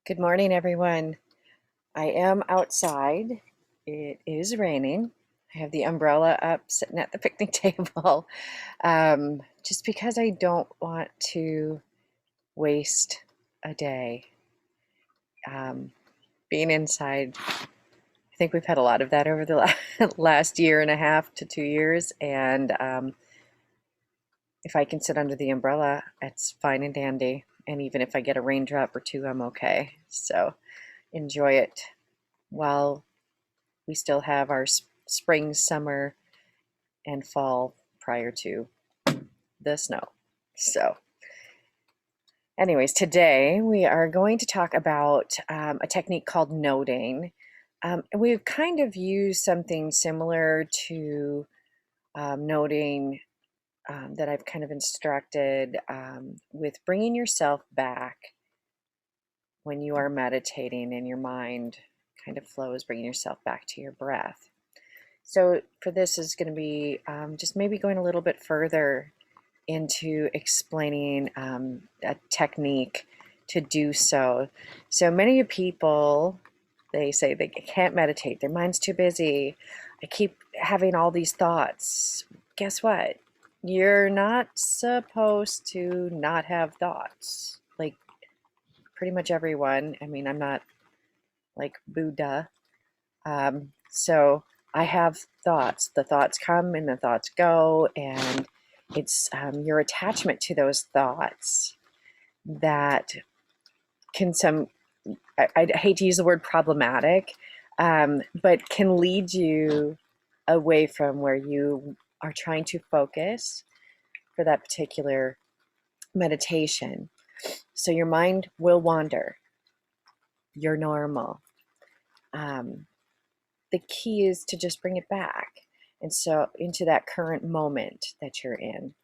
Good morning, everyone. I am outside. It is raining. I have the umbrella up sitting at the picnic table just because I don't want to waste a day. Um, Being inside, I think we've had a lot of that over the last year and a half to 2 years. And if I can sit under the umbrella, it's fine and dandy. And even if I get a raindrop or two, I'm okay. So enjoy it while we still have our spring, summer, and fall prior to the snow. So, anyways, today we are going to talk about a technique called noting. We've kind of used something similar to noting that I've kind of instructed with bringing yourself back when you are meditating and your mind kind of flows, bringing yourself back to your breath. So for this is going to be just maybe going a little bit further into explaining a technique to do so. So many people, they say they can't meditate. Their mind's too busy. I keep having all these thoughts. Guess what? You're not supposed to not have thoughts. Like pretty much everyone. I mean, I'm not like Buddha. So I have thoughts. The thoughts come and the thoughts go, and it's your attachment to those thoughts that can I hate to use the word problematic, but can lead you away from where you are trying to focus for that particular meditation. So your mind will wander. You're normal. Um, the key is to just bring it back. And so into that current moment that you're in.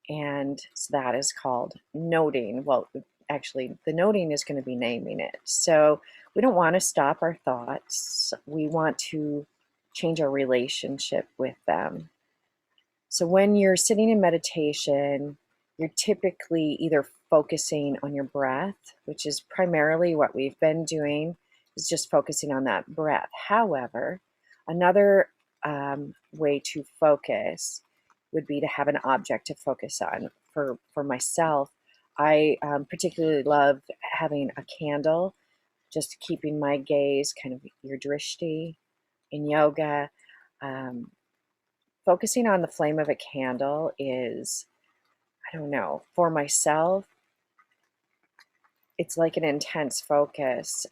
And so that is called noting. Well, actually, the noting is going to be naming it. So we don't want to stop our thoughts. We want to change our relationship with them. So when you're sitting in meditation, you're typically either focusing on your breath, which is primarily what we've been doing, is just focusing on that breath. However, another way to focus would be to have an object to focus on. For myself, I particularly love having a candle, just keeping my gaze kind of your drishti in yoga. Um, Focusing on the flame of a candle is, I don't know, for myself, it's like an intense focus,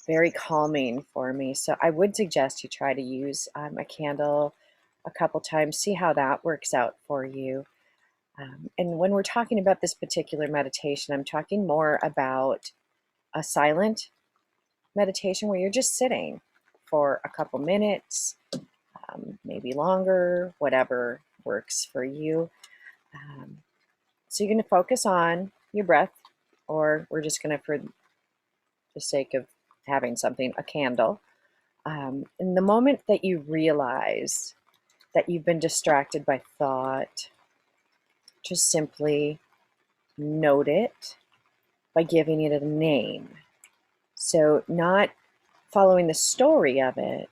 very calming for me. So I would suggest you try to use a candle a couple times, see how that works out for you. And when we're talking about this particular meditation, I'm talking more about a silent meditation where you're just sitting for a couple minutes, maybe longer, whatever works for you. Um, so you're going to focus on your breath, or we're just going to, for the sake of having something, a candle. In the moment that you realize that you've been distracted by thought, just simply note it by giving it a name. So, not following the story of it,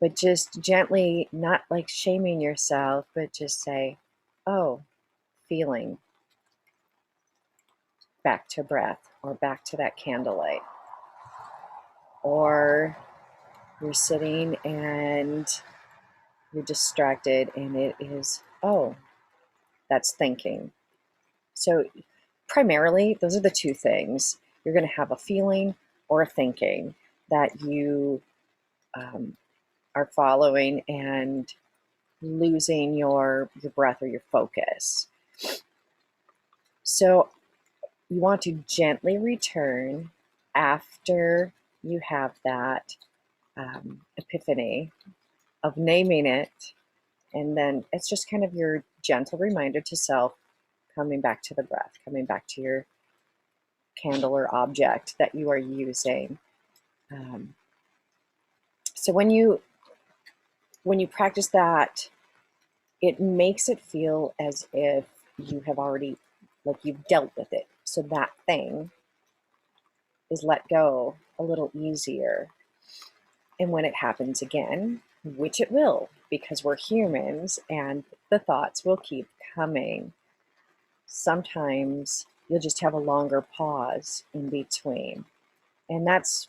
but just gently, not like shaming yourself, but just say, oh, feeling, back to breath, or back to that candlelight. Or you're sitting and you're distracted, and it is, oh, that's thinking. So, primarily, those are the two things. You're going to have a feeling or a thinking that you um, are following and losing your breath or your focus. So, you want to gently return after you have that epiphany of naming it. And then it's just kind of your gentle reminder to self, coming back to the breath, coming back to your candle or object that you are using. Um, so when you practice that, it makes it feel as if you have already, like you've dealt with it. So that thing is let go a little easier. And when it happens again, which it will, because we're humans and the thoughts will keep coming, sometimes you'll just have a longer pause in between. And that's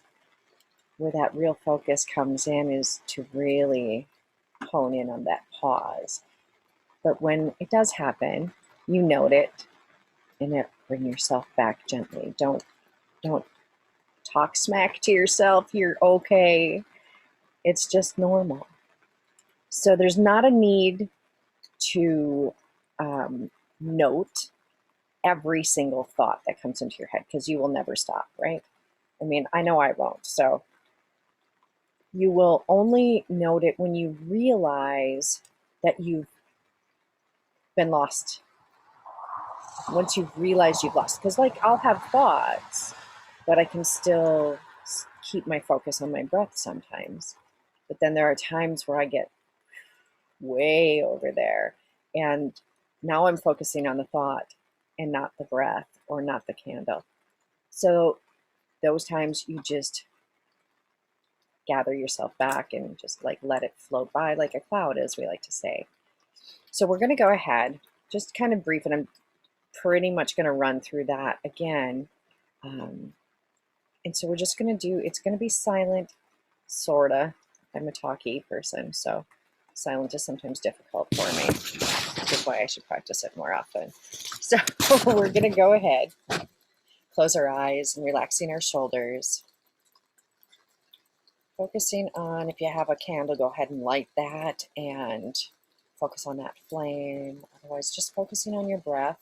where that real focus comes in, is to really hone in on that pause. But when it does happen, you note it and bring yourself back gently. Don't talk smack to yourself. You're okay. It's just normal. So there's not a need to note every single thought that comes into your head, because you will never stop, right? I mean, I know I won't. So you will only note it when you realize that you've been lost. Once you've realized you've lost, because like I'll have thoughts, but I can still keep my focus on my breath sometimes. But then there are times where I get way over there, and now I'm focusing on the thought and not the breath or not the candle. So those times you just gather yourself back and just like let it float by like a cloud, as we like to say. So we're going to go ahead, just kind of brief, and I'm pretty much going to run through that again. And so we're just going to do, it's going to be silent, sorta. I'm a talky person, so silent is sometimes difficult for me, which is why I should practice it more often. So we're going to go ahead, close our eyes and relaxing our shoulders. Focusing on, if you have a candle, go ahead and light that and focus on that flame. Otherwise, just focusing on your breath.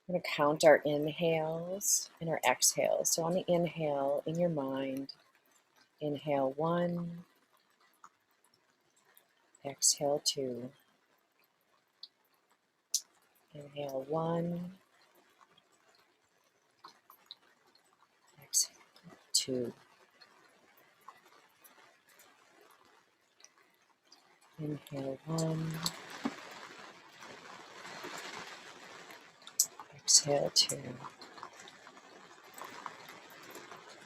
I'm going to count our inhales and our exhales. So on the inhale, in your mind, inhale 1, exhale 2. Inhale 1, exhale 2. Inhale 1, exhale 2.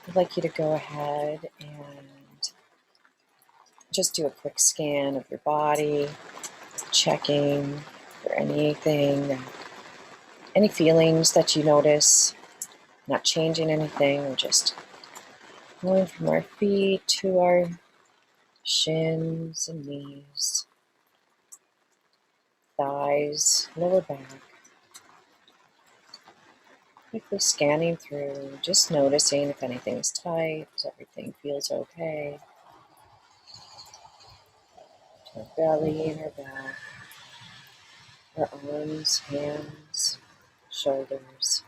I'd like you to go ahead and just do a quick scan of your body, checking for anything, any feelings that you notice, not changing anything. We're just going from our feet to our shins and knees, thighs, lower back. Quickly scanning through, just noticing if anything's tight, if everything feels okay. Our belly and our back, our arms, hands, shoulders,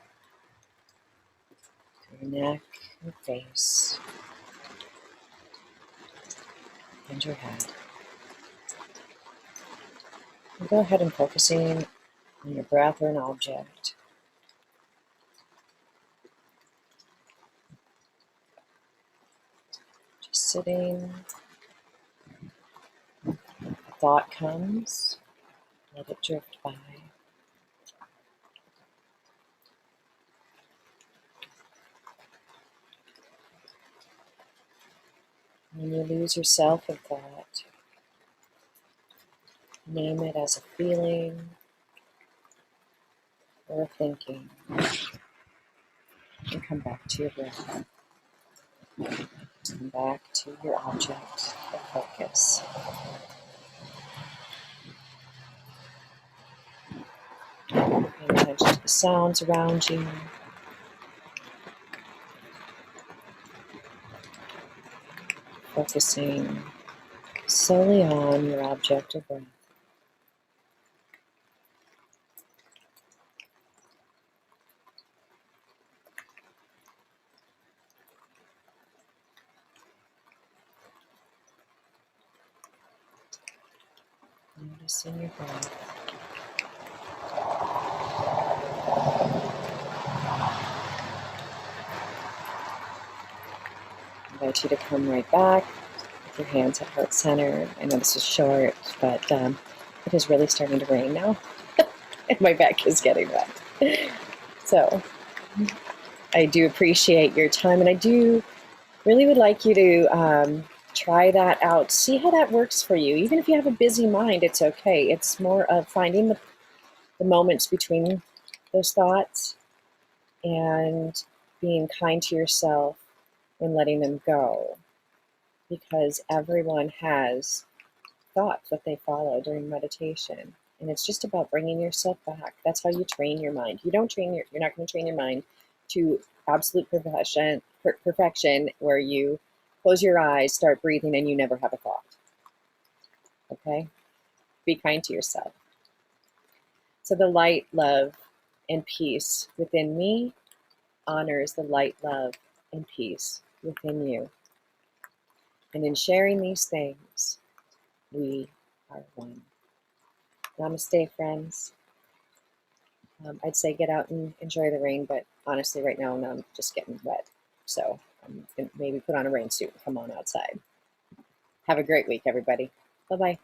your neck and face, and your head. And go ahead and focusing on your breath or an object. Just sitting. A thought comes, let it drift by. When you lose yourself in thought, name it as a feeling or a thinking, and come back to your breath. Come back to your object of focus. Pay attention to the sounds around you. Focusing solely on your object of breath. Noticing your breath. I invite you to come right back with your hands at heart center. I know this is short, but it is really starting to rain now, and my back is getting wet. So I do appreciate your time, and I do really would like you to try that out. See how that works for you. Even if you have a busy mind, it's okay. It's more of finding the moments between those thoughts and being kind to yourself and letting them go. Because everyone has thoughts that they follow during meditation. And it's just about bringing yourself back. That's how you train your mind. You're not going to train your mind to absolute perfection where you close your eyes, start breathing, and you never have a thought. Okay? Be kind to yourself. So the light, love, and peace within me honors the light, love, and peace within you. And in sharing these things, we are one. Namaste, friends. I'd say get out and enjoy the rain, but honestly, right now I'm just getting wet. So I'm going to maybe put on a rain suit and come on outside. Have a great week, everybody. Bye bye.